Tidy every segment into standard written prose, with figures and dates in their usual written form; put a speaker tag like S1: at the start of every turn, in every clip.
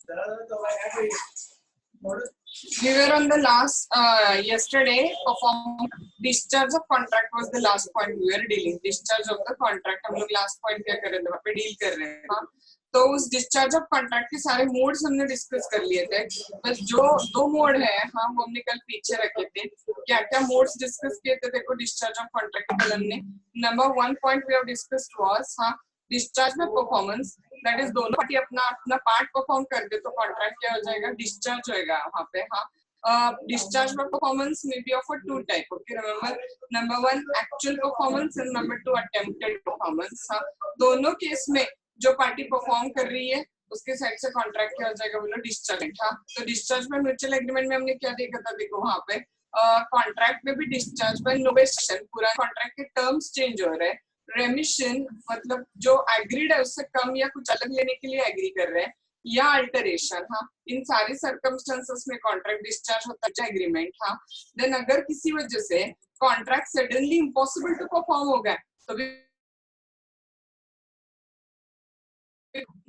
S1: We were on the last yesterday. Perform discharge of contract was the last point we were dealing. Discharge of the contract हम लोग last point क्या कर रहे थे वहाँ पे deal कर रहे हैं. हाँ तो उस discharge of contract के सारे modes हमने discuss कर लिए थे. बस जो दो mode है हाँ वो हमने कल पीछे रखे थे. क्या क्या modes discuss किए थे देखो discharge of contract कल हमने. Number 1 point we have discussed was हाँ discharge में performance. दैट इज दोनों पार्टी अपना अपना पार्ट परफॉर्म कर दे तो कॉन्ट्रैक्ट क्या हो जाएगा डिस्चार्ज होएगा वहां पे. हाँ डिस्चार्ज में performance may be of a two type. Okay remember number 1 actual performance and number 2 attempted performance. हाँ दोनों केस में जो पार्टी परफॉर्म कर रही है उसके साइड से कॉन्ट्रैक्ट क्या हो जाएगा बोलो डिस्चार्ज. हाँ तो डिस्चार्ज में म्यूचुअल एग्रीमेंट में हमने क्या देखा था देखो वहां पे कॉन्ट्रैक्ट में भी डिस्चार्ज बाय नोवेशन पूरा कॉन्ट्रैक्ट के टर्म्स चेंज हो रहे हैं. रेमिशन मतलब जो एग्रीड है उससे कम या कुछ अलग लेने के लिए एग्री कर रहे हैं या अल्टरेशन. हाँ इन सारे सर्कमस्टेंसेस में कॉन्ट्रैक्ट डिस्चार्ज होता है एग्रीमेंट. हाँ देन अगर किसी वजह से contract suddenly impossible to perform हो गया तो भी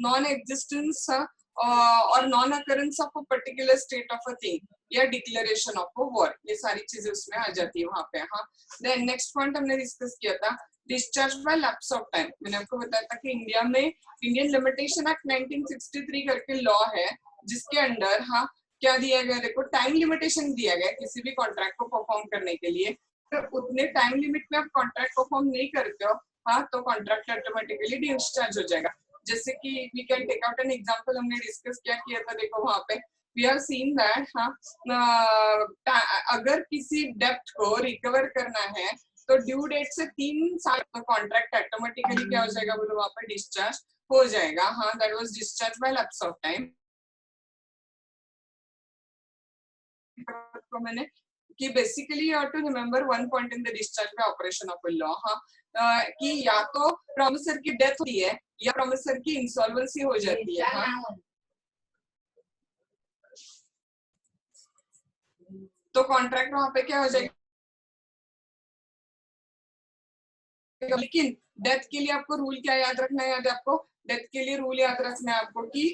S1: नॉन एग्जिस्टेंस और non occurrence of a particular state of a thing या डिक्लेरेशन ऑफ अ वॉर ये सारी चीजें उसमें आ जाती है वहां पे. हाँ देन नेक्स्ट पॉइंट हमने डिस्कस किया था discharge by lapse of time. मैंने आपको बताया था कि इंडिया में इंडियन लिमिटेशन एक्ट 1963 करके लॉ है जिसके अंडर हाँ क्या दिया गया देखो टाइम लिमिटेशन दिया गया किसी भी कॉन्ट्रैक्ट को परफॉर्म करने के लिए. तो उतने टाइम लिमिट में आप कॉन्ट्रैक्ट परफॉर्म नहीं करते हो हाँ तो कॉन्ट्रैक्ट ऑटोमेटिकली डिस्चार्ज हो जाएगा. जैसे कि we can take out an example हमने डिस्कस क्या किया था देखो वहां पे वी हैव सीन दैट हाँ अगर किसी डेप्ट को रिकवर करना है तो ड्यू डेट से 3 साल का कॉन्ट्रैक्ट ऑटोमेटिकली क्या हो जाएगा बोलो वहां पे डिस्चार्ज हो जाएगा. हाँ that was discharge by lapse of time. तो मैंने कि basically you have to remember one point in the discharge by operation of a law. हाँ कि या तो प्रोमिसर की डेथ होती है या प्रोमिसर की इंसॉल्वेंसी हो जाती है. हाँ तो कॉन्ट्रैक्ट वहां पे क्या हो जाएगा लेकिन डेथ के लिए आपको रूल क्या याद रखना है. याद है आपको डेथ के लिए रूल याद रखना है आपको कि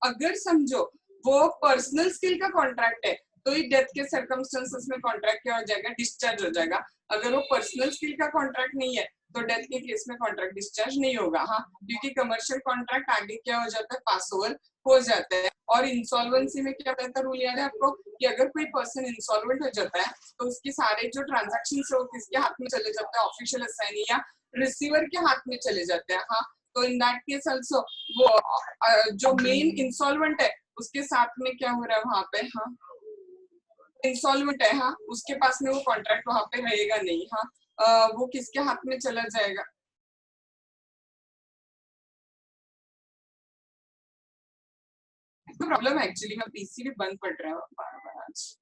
S1: अगर समझो वो पर्सनल स्किल का कॉन्ट्रैक्ट है तो ही डेथ के सर्कमस्टेंसेस में कॉन्ट्रैक्ट क्या हो जाएगा डिस्चार्ज हो जाएगा. अगर वो पर्सनल स्किल का कॉन्ट्रैक्ट नहीं है तो डेथ के केस में कॉन्ट्रैक्ट डिस्चार्ज नहीं होगा. हाँ क्योंकि कमर्शियल कॉन्ट्रैक्ट आगे क्या हो जाता है पास ओवर हो जाता है. और इंसॉल्वेंसी में क्या रहता है रूल याद है आपको कि अगर कोई पर्सन इंसॉल्वेंट हो जाता है तो उसके सारे जो ट्रांजैक्शन है वो किसके हाथ में चले जाते हैं ऑफिशियल असाइनी या रिसीवर के हाथ में चले जाते हैं. हाँ तो इन दैट केस आल्सो वो जो मेन इंसॉल्वेंट है उसके साथ में क्या हो रहा है वहां पे हाँ इंसॉल्वेंट है हाँ उसके पास में वो कॉन्ट्रैक्ट वहां पे रहेगा नहीं. हाँ वो किसके हाथ में चला जाएगा तो प्रॉब्लम है एक्चुअली मैं पीसी भी बंद पड़ रहा है आज.